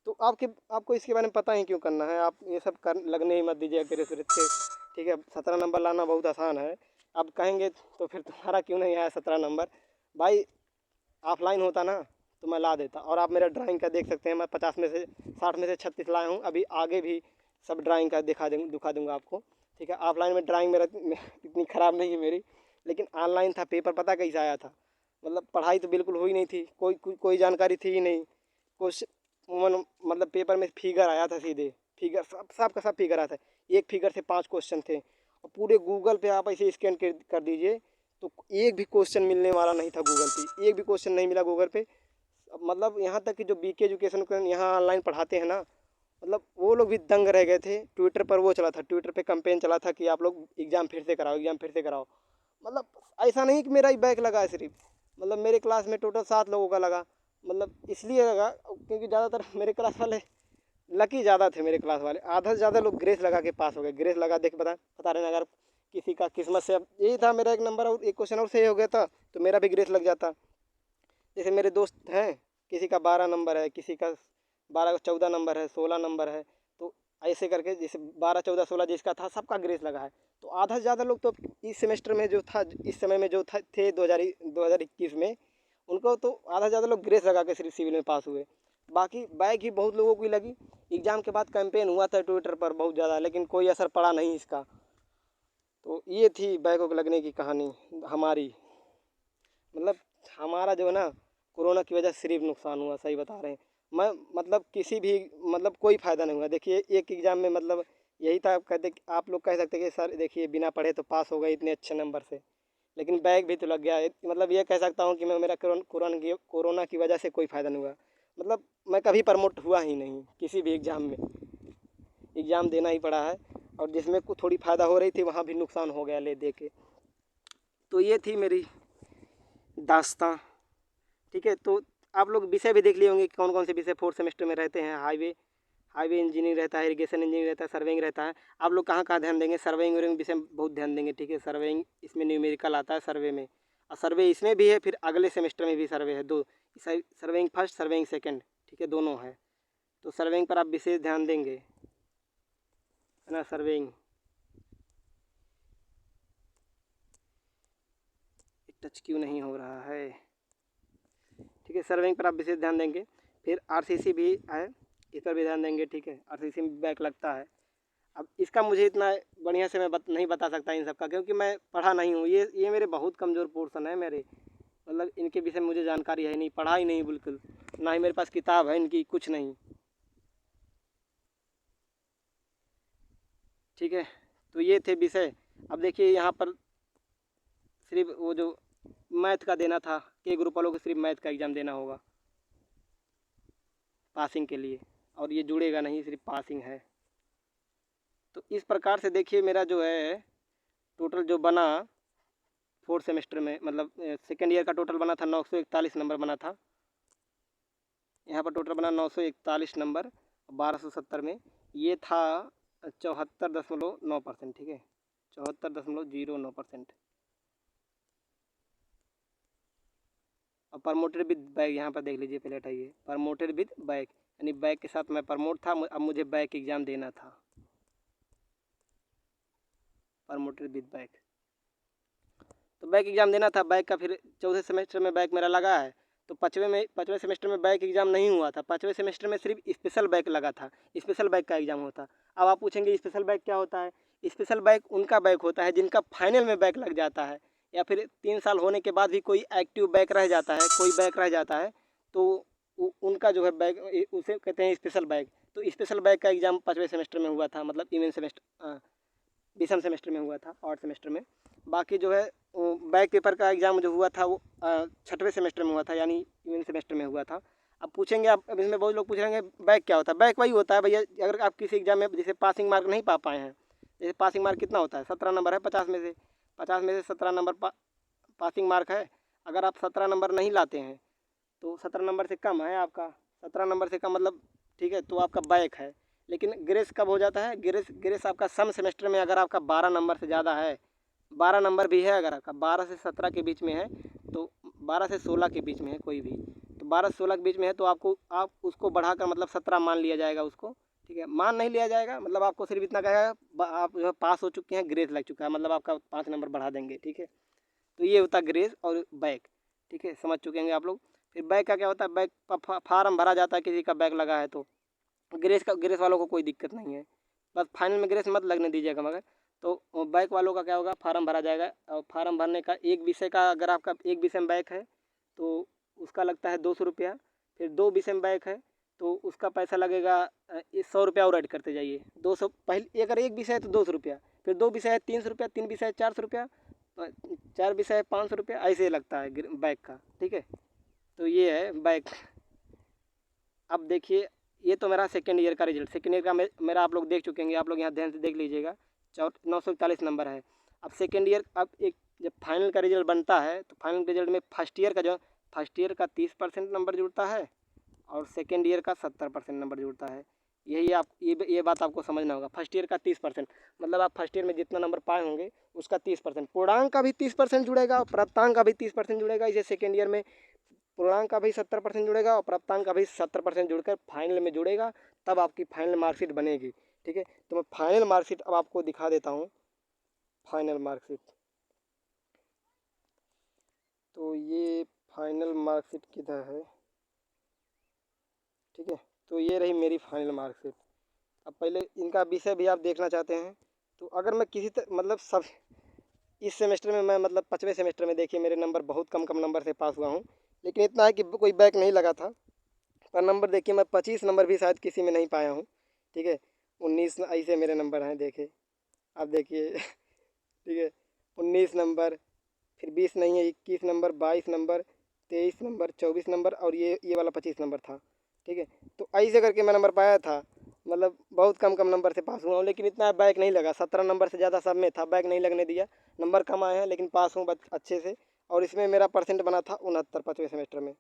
Speaker 1: तो आपको इसके बारे में पता ही क्यों करना है, आप ये सब कर लगने ही मत दीजिए ग्रेस व्रेस के, ठीक है। 17 नंबर लाना बहुत आसान है। आप कहेंगे तो फिर तुम्हारा क्यों नहीं आया 17 नंबर भाई, ऑफलाइन होता ना तो मैं ला देता। और आप मेरा ड्राइंग का देख सकते हैं, मैं 50 में से 60 में से 36 लाया हूँ। अभी आगे भी सब ड्राइंग का दिखा दूँगा आपको, ठीक है। ऑफलाइन में ड्राइंग मेरा इतनी ख़राब नहीं है मेरी, लेकिन ऑनलाइन था। पेपर पता कैसा आया था, मतलब पढ़ाई तो बिल्कुल हुई नहीं थी, कोई जानकारी थी ही नहीं। कुछ मतलब पेपर में फिगर आया था सीधे, फिगर सब का सब फिगर आया था। एक फिगर से 5 क्वेश्चन थे, और पूरे गूगल पे आप ऐसे स्कैन कर दीजिए तो एक भी क्वेश्चन मिलने वाला नहीं था गूगल पे, एक भी क्वेश्चन नहीं मिला गूगल पे। अब मतलब यहाँ तक कि जो बीके एजुकेशन को यहाँ ऑनलाइन पढ़ाते हैं ना, मतलब वो लोग भी दंग रह गए थे। ट्विटर पर वो चला था, ट्विटर पे कैंपेन चला था कि आप लोग एग्ज़ाम फिर से कराओ, एग्ज़ाम फिर से कराओ। मतलब ऐसा नहीं कि मेरा ही बैक लगा है सिर्फ, मतलब मेरे क्लास में टोटल 7 लोगों का लगा। मतलब इसलिए लगा क्योंकि ज़्यादातर मेरे क्लास वाले लकी ज़्यादा थे, मेरे क्लास वाले आधा से ज़्यादा लोग ग्रेस लगा के पास हो गए। ग्रेस लगा देख बता रहे हैं, अगर किसी का किस्मत से, अब यही था मेरा एक नंबर और एक क्वेश्चन और सही हो गया था तो मेरा भी ग्रेस लग जाता। जैसे मेरे दोस्त हैं, किसी का 12 नंबर है, किसी का 12 का 14 नंबर है, 16 नंबर है। तो ऐसे करके जैसे 12 14 16 जिसका था सबका ग्रेस लगा है। तो आधा से ज़्यादा लोग तो इस सेमेस्टर में जो था, इस समय में जो था थे 2021 में, उनको तो आधा से ज़्यादा लोग ग्रेस लगा के सिर्फ सिविल में पास हुए। बाकी बैक ही बहुत लोगों की लगी। एग्ज़ाम के बाद कैंपेन हुआ था ट्विटर पर बहुत ज़्यादा, लेकिन कोई असर पड़ा नहीं इसका। तो ये थी बैकों के लगने की कहानी हमारी। मतलब हमारा जो है ना, कोरोना की वजह से सिर्फ नुकसान हुआ, सही बता रहे हैं। मैं मतलब किसी भी मतलब कोई फ़ायदा नहीं हुआ। देखिए एक एग्ज़ाम में मतलब यही था, आप लोग कह सकते कि सर देखिए बिना पढ़े तो पास हो गए इतने अच्छे नंबर से, लेकिन बैग भी तो लग गया है। मतलब ये कह सकता हूँ कि मैं मेरा कोरोना की वजह से कोई फ़ायदा नहीं हुआ। मतलब मैं कभी प्रमोट हुआ ही नहीं किसी भी एग्ज़ाम में। एग्ज़ाम देना ही पड़ा है, और जिसमें कुछ थोड़ी फ़ायदा हो रही थी वहाँ भी नुकसान हो गया ले दे के। तो ये थी मेरी दास्तां। ठीक है, तो आप लोग विषय भी देख लिए होंगे कौन कौन से विषय फोर्थ सेमेस्टर में रहते हैं। हाईवे इंजीनियरिंग रहता है, इरिगेशन इंजीनियरिंग रहता है, सर्वेइंग रहता है। आप लोग कहाँ कहाँ ध्यान देंगे, सर्वेइंग विषय में बहुत ध्यान देंगे। ठीक है, सर्वेइंग इसमें न्यूमेरिकल आता है सर्वे में, और सर्वे इसमें भी है, फिर अगले सेमेस्टर में भी सर्वे है, दो सर्वेइंग फर्स्ट सर्वेइंग सेकेंड, ठीक है, दोनों है। तो सर्वेइंग पर आप विशेष ध्यान देंगे, है ना। सर्वेइंग टच क्यों नहीं हो रहा है, ठीक है, सर्वेइंग पर आप विशेष ध्यान देंगे। फिर आरसीसी भी है, इस पर भी ध्यान देंगे। ठीक है, आरसीसी में बैक लगता है। अब इसका मुझे इतना बढ़िया से मैं नहीं बता सकता इन सब का, क्योंकि मैं पढ़ा नहीं हूँ। ये मेरे बहुत कमज़ोर पोर्शन है मेरे, मतलब इनके विषय में मुझे जानकारी है नहीं, पढ़ा ही नहीं बिल्कुल, ना ही मेरे पास किताब है इनकी, कुछ नहीं। ठीक है, तो ये थे विषय। अब देखिए यहाँ पर सिर्फ वो जो मैथ का देना था, के ग्रुप वालों को सिर्फ मैथ का एग्ज़ाम देना होगा पासिंग के लिए, और ये जुड़ेगा नहीं, सिर्फ पासिंग है। तो इस प्रकार से देखिए मेरा जो है टोटल जो बना फोर्थ सेमेस्टर में, मतलब सेकेंड ईयर का टोटल बना था 941 नंबर बना था। यहाँ पर टोटल बना 941 नंबर 1270 में, ये था 74.9%। ठीक है, 74.09%। और प्रमोटेड विद बैक यहाँ पर देख लीजिए, पहले हटाइए, प्रमोटेड विद बैक, यानी बैक के साथ मैं प्रमोट था, अब मुझे बैक एग्ज़ाम देना था, प्रमोटेड विद बैक। तो बैक एग्ज़ाम देना था, बैक का फिर चौथे सेमेस्टर में बैक मेरा लगा है। तो पाँचवें सेमेस्टर में बैक एग्ज़ाम नहीं हुआ था, पाँचवें सेमेस्टर में सिर्फ स्पेशल बैक लगा था, स्पेशल बैक का एग्ज़ाम होता। अब आप पूछेंगे स्पेशल बैक क्या होता है। स्पेशल बैक उनका बैक होता है जिनका फाइनल में बैक लग जाता है, या फिर 3 साल होने के बाद भी कोई एक्टिव बैक रह जाता है, कोई बैक रह जाता है, तो उनका जो है बैक, उसे कहते हैं स्पेशल बैक। तो स्पेशल बैक का एग्ज़ाम पाँचवें सेमेस्टर में हुआ था, मतलब इवेंट सेमेस्टर विषम सेमेस्टर में हुआ था, और सेमेस्टर में। बाकी जो है बैक पेपर का एग्ज़ाम जो हुआ था वो छठवें सेमेस्टर में हुआ था, यानी इवेंट सेमेस्टर में हुआ था। अब पूछेंगे आप, अब इसमें बहुत लोग पूछ रहे हैं बैक क्या होता है। बैक वही होता है भैया, अगर आप किसी एग्ज़ाम में जैसे पासिंग मार्क नहीं पा पाए हैं, जैसे पासिंग मार्क कितना होता है, 17 नंबर है 50 में से 17 नंबर पासिंग मार्क है। अगर आप 17 नंबर नहीं लाते हैं तो 17 नंबर से कम है आपका, 17 नंबर से कम मतलब, ठीक है, तो आपका बैक है। लेकिन ग्रेस कब हो जाता है, ग्रेस आपका सम सेमेस्टर में अगर आपका 12 नंबर से ज़्यादा है, 12 नंबर भी है, अगर आपका 12 से 17 के बीच में है, तो 12 से 16 के बीच में है कोई भी, तो 12 से 16 के बीच में है, तो आप उसको बढ़ाकर मतलब 17 मान लिया जाएगा उसको। ठीक है, मान नहीं लिया जाएगा, मतलब आपको सिर्फ इतना कहेगा आप जो है पास हो चुके हैं, ग्रेस लग चुका है, मतलब आपका 5 नंबर बढ़ा देंगे। ठीक है, तो ये होता है ग्रेस और बैक। ठीक है, समझ चुके हैं आप लोग। फिर बैक का क्या होता है, बैक फार्म भरा जाता है, किसी का बैक लगा है तो ग्रेस वालों को कोई दिक्कत नहीं है, बस फाइनल में ग्रेस मत लगने दीजिएगा मगर। तो बैक वालों का क्या होगा, फार्म भरा जाएगा, और फार्म भरने का एक विषय का, अगर आपका एक विषय में बैक है तो उसका लगता है 200 रुपया। फिर 2 विषय में बैक है तो उसका पैसा लगेगा 100 रुपया, और ऐड करते जाइए। 200 पहले, अगर एक विषय है तो 200 रुपया, फिर 2 विषय है 300 रुपया, 3 विषय है 400 रुपया, 4 विषय है 500 रुपया, ऐसे लगता है बैक का। ठीक है, तो ये है बैक। अब देखिए, ये तो मेरा सेकेंड ईयर का रिजल्ट, सेकेंड ईयर का मेरा आप लोग देख चुके हैं, आप लोग यहाँ ध्यान से देख लीजिएगा, 941 नंबर है। अब सेकेंड ईयर, अब एक जब फाइनल का रिजल्ट बनता है तो फाइनल रिजल्ट में फर्स्ट ईयर का 30% नंबर जुड़ता है, और सेकेंड ईयर का 70% नंबर जुड़ता है। यही आप ये बात आपको समझना होगा। फर्स्ट ईयर का 30%, मतलब आप फर्स्ट ईयर में जितना नंबर पाए होंगे उसका 30%, पूर्णांक का भी 30% जुड़ेगा और प्राप्तांक का भी 30% जुड़ेगा। इसे सेकेंड ईयर में पूर्णांक का भी 70% जुड़ेगा और प्राप्तांक का भी 70% जुड़कर फाइनल में जुड़ेगा, तब आपकी फाइनल मार्कशीट बनेगी। ठीक है, तो मैं फाइनल मार्कशीट अब आपको दिखा देता हूँ। फाइनल मार्कशीट, तो ये फाइनल मार्कशीट किधर है। ठीक है, तो ये रही मेरी फाइनल मार्कशीट। अब पहले इनका विषय भी आप देखना चाहते हैं तो अगर मैं मतलब सब इस सेमेस्टर में मैं मतलब 5वें सेमेस्टर में देखिए मेरे नंबर बहुत कम नंबर से पास हुआ हूँ, लेकिन इतना है कि कोई बैक नहीं लगा था। पर नंबर देखिए, मैं 25 नंबर भी शायद किसी में नहीं पाया हूँ। ठीक है, 19 ऐसे मेरे नंबर हैं, देखे आप देखिए। ठीक है, 19 नंबर, फिर 20 नहीं है, 21 नंबर, 22 नंबर, 23 नंबर, 24 नंबर, और ये वाला 25 नंबर था। ठीक है, तो ऐसे करके मैं नंबर पाया था। मतलब बहुत कम कम नंबर से पास हुआ हूँ, लेकिन इतना बैक नहीं लगा। 17 नंबर से ज़्यादा सब में था, बैक नहीं लगने दिया। नंबर कम आए हैं लेकिन पास हूँ अच्छे से। और इसमें मेरा परसेंट बना था 69 पाँचवें सेमेस्टर में।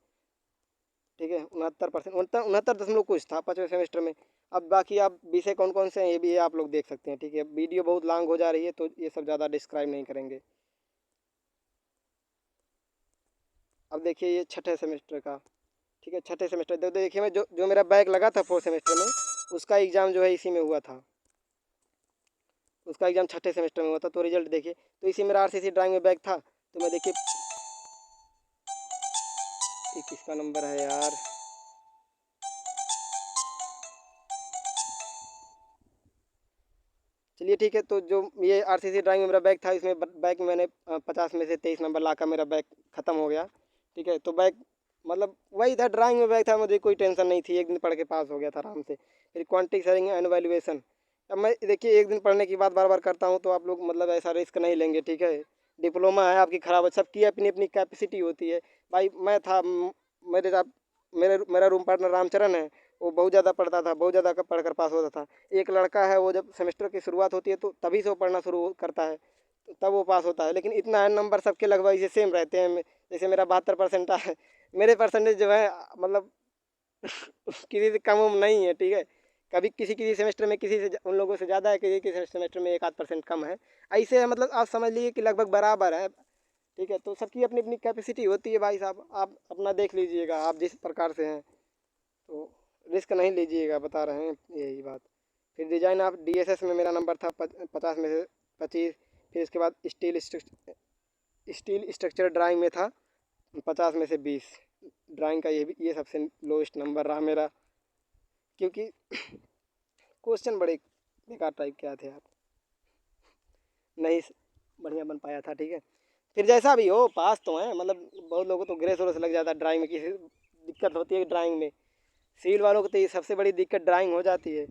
Speaker 1: ठीक है, 69%, 69 दशमलव कुछ था पाँचवें सेमेस्टर में। अब बाकी आप विषय कौन कौन से हैं ये भी आप लोग देख सकते हैं। ठीक है, वीडियो बहुत लॉन्ग हो जा रही है तो ये सब ज़्यादा डिस्क्राइब नहीं करेंगे। अब देखिए ये छठे सेमेस्टर का। ठीक है, छठे सेमेस्टर देखिए, मैं जो जो मेरा बैक लगा था फोर्थ सेमेस्टर में, उसका एग्ज़ाम जो है इसी में हुआ था। उसका एग्ज़ाम छठे सेमेस्टर में हुआ था। तो रिजल्ट देखिए, तो इसी मेरा आरसीसी ड्राइंग में बैक था। तो मैं देखिए, ये किसका नंबर है यार। चलिए ठीक है, तो जो ये आरसीसी ड्राइंग में मेरा बैक था, इसमें बैक में मैंने 50 में से 23 नंबर लाकर मेरा बैक ख़त्म हो गया। ठीक है, तो बैक मतलब वही था, ड्राइंग में बैक था, मुझे कोई टेंशन नहीं थी, एक दिन पढ़ के पास हो गया था आराम से। फिर क्वांटिक शेयरिंग एंड वैल्यूएशन। अब मैं देखिए एक दिन पढ़ने की बात बार बार करता हूँ, तो आप लोग मतलब ऐसा रिस्क नहीं लेंगे। ठीक है, डिप्लोमा है आपकी खराब है, सबकी अपनी अपनी कैपेसिटी होती है। भाई मैं था मेरे साथ मेरा रूम पार्टनर रामचरण है, वो बहुत ज़्यादा पढ़ता था, बहुत ज़्यादा पढ़कर पास होता था। एक लड़का है, वो जब सेमेस्टर की शुरुआत होती है तो तभी से वो पढ़ना शुरू करता है, तो तब वो पास होता है। लेकिन इतना है, नंबर सबके लगभग इसे सेम रहते हैं। जैसे मेरा 72% है, मेरे परसेंटेज जो है मतलब किसी से कम उम नहीं है। ठीक है, कभी किसी किसी सेमेस्टर में किसी से उन लोगों से ज़्यादा है, किसी किसी सेमेस्टर में एक आध परसेंट कम है। ऐसे है, मतलब आप समझ लीजिए कि लगभग बराबर है। ठीक है, तो सबकी अपनी अपनी कैपेसिटी होती है भाई साहब, आप अपना देख लीजिएगा, आप जिस प्रकार से हैं। तो रिस्क नहीं लीजिएगा, बता रहे हैं यही बात। फिर डिज़ाइन आप डीएसएस में मेरा नंबर था 50 में से 25। फिर इसके बाद स्टील स्ट्रक्चर ड्राइंग में था 50 में से 20। ड्राइंग का ये सबसे लोएस्ट नंबर रहा मेरा, क्योंकि क्वेश्चन बड़े बेकार टाइप के आए थे यार, नहीं बढ़िया बन पाया था। ठीक है, फिर जैसा भी हो पास तो है। मतलब बहुत लोगों को तो ग्रेस व्रेस लग जाता है ड्राइंग में, किसी दिक्कत होती है ड्राइंग में। सिविल वालों को तो ये सबसे बड़ी दिक्कत ड्राइंग हो जाती है।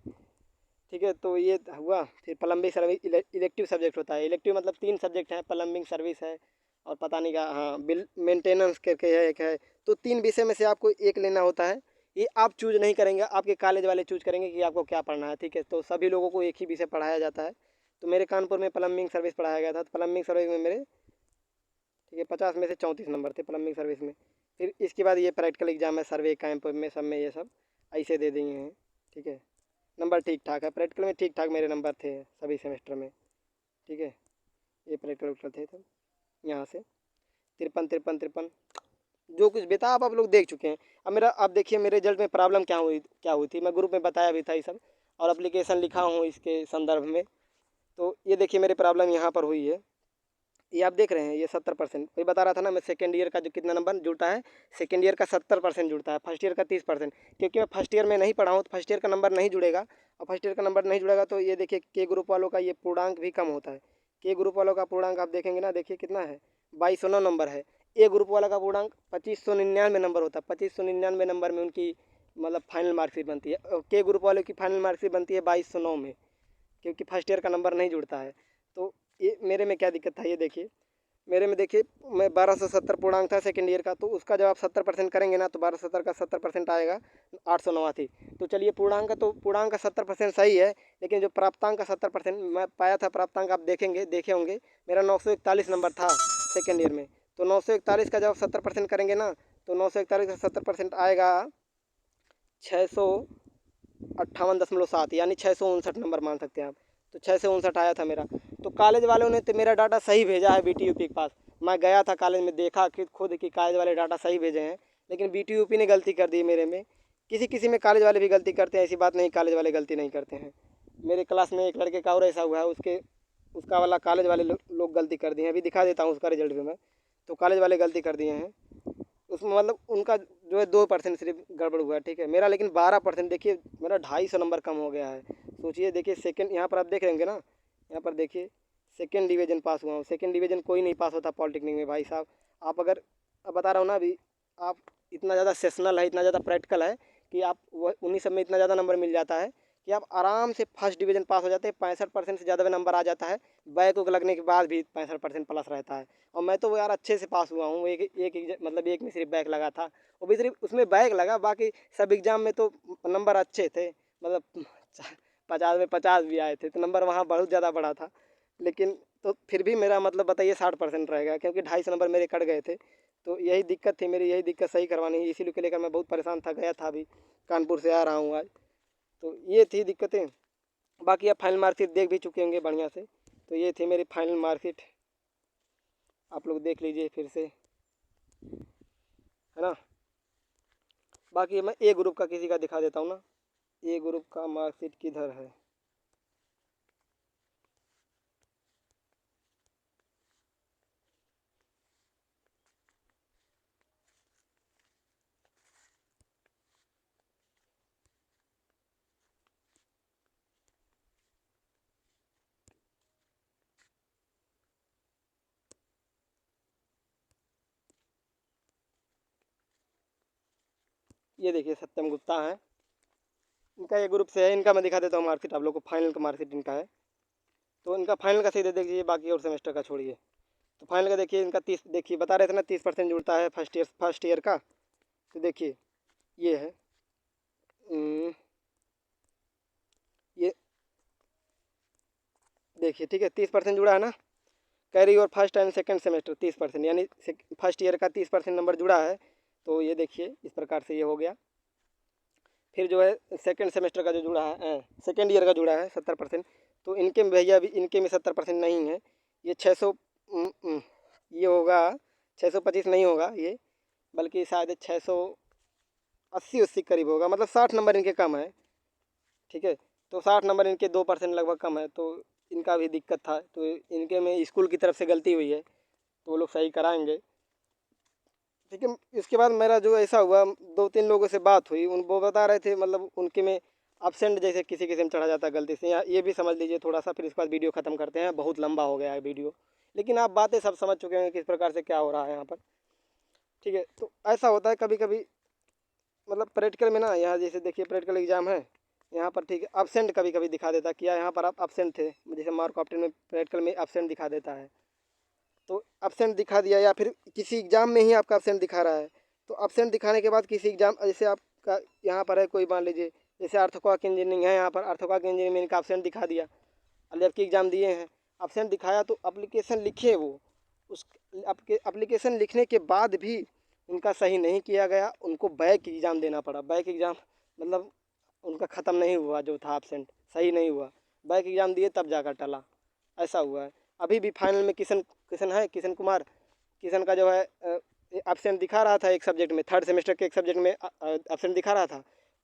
Speaker 1: ठीक है, तो ये हुआ। फिर प्लम्बिंग सर्विस इलेक्टिव सब्जेक्ट होता है। इलेक्टिव मतलब 3 सब्जेक्ट हैं, प्लम्बिंग सर्विस है और पता नहीं क्या, हाँ बिल मेंटेनेंस करके है एक है। तो 3 विषय में से आपको एक लेना होता है। ये आप चूज नहीं करेंगे, आपके कॉलेज वाले चूज करेंगे कि आपको क्या पढ़ना है। ठीक है, तो सभी लोगों को एक ही विषय पढ़ाया जाता है। तो मेरे कानपुर में प्लम्बिंग सर्विस पढ़ाया गया था, तो प्लम्बिंग सर्विस में मेरे, ठीक है, 50 में से 34 नंबर थे प्लम्बिंग सर्विस में। फिर इसके बाद ये प्रैक्टिकल एग्जाम है, सर्वे कैंप में सब में ये सब ऐसे दे दिए हैं। ठीक है, नंबर ठीक ठाक है, प्रैक्टिकल में ठीक ठाक मेरे नंबर थे सभी सेमेस्टर में। ठीक है, ये प्रैक्टिकल उत्तर थे तब यहाँ से 53 53 53 जो कुछ भी था आप लोग देख चुके हैं। अब मेरा, आप देखिए मेरे रिजल्ट में प्रॉब्लम क्या हुई थी, मैं ग्रुप में बताया भी था ये सब, और एप्लीकेशन लिखा हूँ इसके संदर्भ में। तो ये देखिए मेरी प्रॉब्लम यहाँ पर हुई है, ये आप देख रहे हैं, ये 70%। वही बता रहा था ना मैं, सेकेंड ईयर का जो कितना नंबर जुड़ता है, सेकेंड ईयर का 70% जुड़ता है, फर्स्ट ईयर का 30%। क्योंकि मैं फर्स्ट ईयर में नहीं पढ़ा हूँ तो फर्स्ट ईयर का नंबर नहीं जुड़ेगा। और फर्स्ट ईयर का नंबर नहीं जुड़ेगा तो ये देखिए के ग्रुप वालों का ये पूर्णांक भी कम होता है। के ग्रुप वालों का पूर्णांक आप देखेंगे ना, देखिए कितना है, 2209 नंबर है। ए ग्रुप वाला का पूर्णांक 2599 नंबर होता है। 2599 नंबर में उनकी मतलब फाइनल मार्कशीट बनती है, और के ग्रुप वालों की फाइनल मार्कशीट बनती है 2209 में, क्योंकि फर्स्ट ईयर का नंबर नहीं जुड़ता है। तो ये मेरे में क्या दिक्कत था, ये देखिए मेरे में, देखिए मैं 1270 पूर्णांक था सेकेंड ईयर का, तो उसका जब आप 70% करेंगे ना तो 1270 का 70% आएगा 889 थी। तो चलिए पूर्णांक का 70% सही है, लेकिन जो प्राप्तांक का 70% मैं पाया था, प्राप्तांक आप देखे होंगे, मेरा 941 नंबर था सेकेंड ईयर में। तो 941 का जब आप 70% करेंगे ना, तो 941 का 70% आएगा 658.7, यानी 659 नंबर मान सकते हैं आप। तो 659 आया था मेरा। तो कॉलेज वालों ने तो मेरा डाटा सही भेजा है बीटीयूपी के पास। मैं गया था कॉलेज में, देखा कि खुद कि कॉलेज वाले डाटा सही भेजे हैं, लेकिन बीटीयूपी ने गलती कर दी मेरे में। किसी किसी में कॉलेज वाले भी गलती करते हैं, ऐसी बात नहीं कॉलेज वाले गलती नहीं करते हैं। मेरे क्लास में एक लड़के का और ऐसा हुआ है, उसका वाला कॉलेज वाले लोग गलती कर दिए हैं। अभी दिखा देता हूँ उसका रिजल्ट भी मैं। तो कॉलेज वाले गलती कर दिए हैं उसमें, मतलब उनका जो है 2% सिर्फ गड़बड़ हुआ है। ठीक है, मेरा लेकिन 12%, देखिए मेरा 250 नंबर कम हो गया है। सोचिए, देखिए सेकंड, यहाँ पर आप देख रहेंगे ना, यहाँ पर देखिए सेकंड डिवीज़न पास हुआ हूँ। सेकंड डिवीज़न कोई नहीं पास होता पॉलिटेक्निक में भाई साहब। आप अगर, अब बता रहा हूँ ना अभी, आप इतना ज़्यादा सेशनल है, इतना ज़्यादा प्रैक्टिकल है कि आप वह उन्हीं सब में इतना ज़्यादा नंबर मिल जाता है कि आप आराम से फर्स्ट डिवीज़न पास हो जाते हैं। 65% से ज़्यादा भी नंबर आ जाता है, बैक वैक लगने के बाद भी 65% प्लस रहता है। और मैं तो यार अच्छे से पास हुआ हूँ, मतलब एक में सिर्फ बैक लगा था, वो भी सिर्फ उसमें बैक लगा, बाकी सब एग्ज़ाम में तो नंबर अच्छे थे। मतलब 50 में 50 भी आए थे, तो नंबर वहाँ बहुत ज़्यादा बड़ा था। लेकिन तो फिर भी मेरा मतलब बताइए 60% रहेगा, क्योंकि 250 नंबर मेरे कट गए थे। तो यही दिक्कत थी मेरी, यही दिक्कत सही करवानी है, इसी को लेकर मैं बहुत परेशान था, गया था अभी कानपुर से आ रहा हूँ आज। तो ये थी दिक्कतें। बाकी आप फाइनल मार्कशीट देख भी चुके होंगे बढ़िया से। तो ये थी मेरी फाइनल मार्कशीट, आप लोग देख लीजिए फिर से, है ना। बाकी मैं ए ग्रुप का किसी का दिखा देता हूँ ना, ए ग्रुप का मार्कशीट किधर है। ये देखिए सत्यम गुप्ता है, इनका ये ग्रुप से है। इनका मैं दिखा देता हूँ मार्कशीट आप लोग को, फाइनल का मार्कशीट इनका है। तो इनका फाइनल का सीधे देखिए, बाकी और सेमेस्टर का छोड़िए। तो फाइनल का देखिए, इनका 30, देखिए बता रहे थे ना 30% जुड़ता है फर्स्ट ईयर का। तो देखिए ये है, ये देखिए, ठीक है, 30% जुड़ा है ना। कैरी और फर्स्ट एंड सेकंड सेमेस्टर 30%, यानी फर्स्ट ईयर का 30% नंबर जुड़ा है। तो ये देखिए इस प्रकार से ये हो गया। फिर जो है सेकंड सेमेस्टर का जो जुड़ा है, सेकंड ईयर का जुड़ा है 70%। तो इनके में भैया भी, इनके में 70% नहीं है। ये 600, ये होगा 625 नहीं होगा ये, बल्कि शायद 680 करीब होगा, मतलब 60 नंबर इनके कम है। ठीक है, तो 60 नंबर इनके 2% लगभग कम है, तो इनका भी दिक्कत था। तो इनके में स्कूल की तरफ से गलती हुई है, तो वो लोग सही कराएंगे। ठीक है, इसके बाद मेरा जो ऐसा हुआ, 2-3 लोगों से बात हुई, उन वो बता रहे थे मतलब उनके में अब्सेंट जैसे किसी किसी में चढ़ा जाता है गलती से, या ये भी समझ लीजिए थोड़ा सा। फिर इसके बाद वीडियो ख़त्म करते हैं, बहुत लंबा हो गया है वीडियो, लेकिन आप बातें सब समझ चुके हैं किस प्रकार से क्या हो रहा है यहाँ पर। ठीक है, तो ऐसा होता है कभी कभी, मतलब प्रैक्टिकल में ना, यहाँ जैसे देखिए प्रैक्टिकल एग्जाम है यहाँ पर, ठीक है, अब्सेंट कभी कभी दिखा देता कि यहाँ पर आप अब्सेंट थे, जैसे मार्क ऑप्टेन में प्रैक्टिकल में अब्सेंट दिखा देता है। तो अब्सेंट दिखा दिया, या फिर किसी एग्ज़ाम में ही आपका अब्सेंट दिखा रहा है। तो अब्सेंट दिखाने के बाद किसी एग्ज़ाम, जैसे आपका यहाँ पर है कोई, मान लीजिए जैसे अर्थक्वेक इंजीनियरिंग है, यहाँ पर अर्थक्वेक इंजीनियरिंग में इनका अब्सेंट दिखा दिया, जबकि एग्ज़ाम दिए हैं, अब्सेंट दिखाया, तो अप्लीकेशन लिखे वो, उस आपके अप्लीकेशन लिखने के बाद भी उनका सही नहीं किया गया, उनको बैक एग्ज़ाम देना पड़ा। बैक एग्ज़ाम मतलब उनका ख़त्म नहीं हुआ, जो था एब्सेंट सही नहीं हुआ, बैक एग्ज़ाम दिए तब जाकर टला, ऐसा हुआ है। अभी भी फाइनल में किशन किशन है, किशन कुमार, किशन का जो है एब्सेंट दिखा रहा था एक सब्जेक्ट में, थर्ड सेमेस्टर के एक सब्जेक्ट में एब्सेंट दिखा रहा था।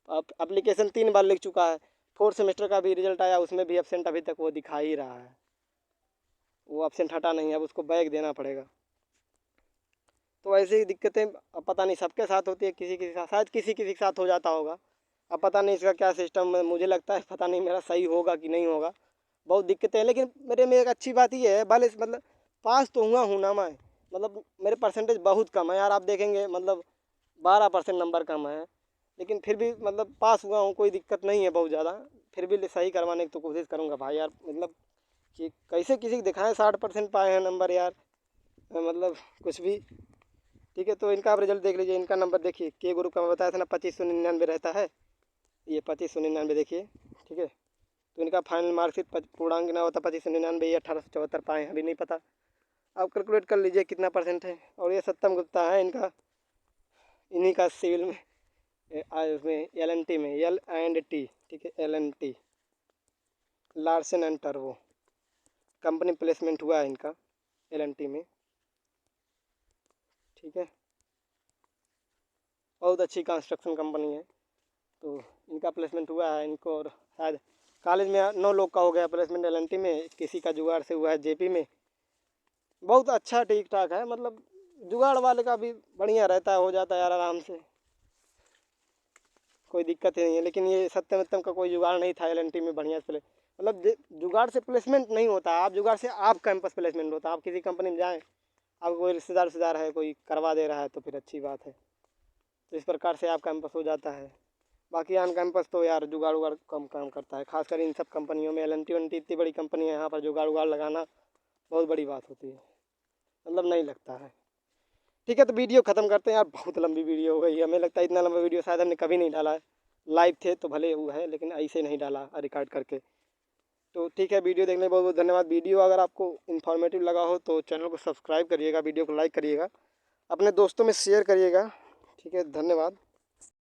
Speaker 1: अब एप्लीकेशन 3 बार लिख चुका है, फोर्थ सेमेस्टर का भी रिजल्ट आया, उसमें भी एब्सेंट अभी तक वो दिखा ही रहा है, वो एब्सेंट हटा नहीं है, अब उसको बैक देना पड़ेगा। तो ऐसी ही दिक्कतें अब पता नहीं सबके साथ होती है, किसी किसी के साथ, शायद किसी किसी के साथ हो जाता होगा। अब पता नहीं इसका क्या सिस्टम है, मुझे लगता है पता नहीं मेरा सही होगा कि नहीं होगा, बहुत दिक्कतें हैं। लेकिन मेरे में एक अच्छी बात ये है, भले मतलब पास तो हुआ हूँ ना मैं, मतलब मेरे परसेंटेज बहुत कम है यार, आप देखेंगे मतलब 12% नंबर कम है, लेकिन फिर भी मतलब पास हुआ हूँ, कोई दिक्कत नहीं है बहुत ज़्यादा। फिर भी सही करवाने की तो कोशिश करूँगा भाई यार, मतलब कि कैसे किसी को दिखाएं 60% पाए हैं नंबर यार, मतलब कुछ भी। ठीक है, तो इनका आप रिजल्ट देख लीजिए, इनका नंबर देखिए, के ग्रुप का मैं बताया था ना 2599 रहता है, ये 2599 देखिए। ठीक है, तो इनका फाइनल मार्कशीट पूर्णांक ना होता 2599, ये 1874 पाए हैं, अभी नहीं पता, आप कैलकुलेट कर लीजिए कितना परसेंट है। और ये सत्यम गुप्ता है, इनका इन्हीं का सिविल में उसमें LNT में, L&T, ठीक है, LNT, Larsen and turbo company placement हुआ है इनका LNT में। ठीक है, बहुत अच्छी कंस्ट्रक्शन कंपनी है, तो इनका प्लेसमेंट हुआ है इनको। और शायद कॉलेज में 9 लोग का हो गया प्लेसमेंट LNT में, किसी का जुगाड़ से हुआ है JP में। बहुत अच्छा ठीक ठाक है, मतलब जुगाड़ वाले का भी बढ़िया रहता है, हो जाता है यार आराम से, कोई दिक्कत ही नहीं है। लेकिन ये सत्यम उत्तम का कोई जुगाड़ नहीं था LNT में बढ़िया से मतलब जुगाड़ से प्लेसमेंट नहीं होता, आप जुगाड़ से आप कैंपस प्लेसमेंट होता है। आप किसी कंपनी में जाएँ, आपको कोई रिश्तेदार है, कोई करवा दे रहा है, तो फिर अच्छी बात है, तो इस प्रकार से आप कैंपस हो जाता है। बाकी ऑन कैंपस तो यार जुगाड़ उगाड़ कम काम करता है, खासकर इन सब कंपनियों में। LNT वनटी इतनी बड़ी कंपनी है, यहाँ पर जुगाड़ उगाड़ लगाना बहुत बड़ी बात होती है, मतलब नहीं लगता है। ठीक है, तो वीडियो ख़त्म करते हैं यार, बहुत लंबी वीडियो हो गई, हमें लगता है इतना लंबा वीडियो शायद हमने कभी नहीं डाला है। लाइव थे तो भले वो है, लेकिन ऐसे नहीं डाला रिकॉर्ड करके। तो ठीक है, वीडियो देखने बहुत बहुत धन्यवाद। वीडियो अगर आपको इन्फॉर्मेटिव लगा हो तो चैनल को सब्सक्राइब करिएगा, वीडियो को लाइक करिएगा, अपने दोस्तों में शेयर करिएगा। ठीक है, धन्यवाद।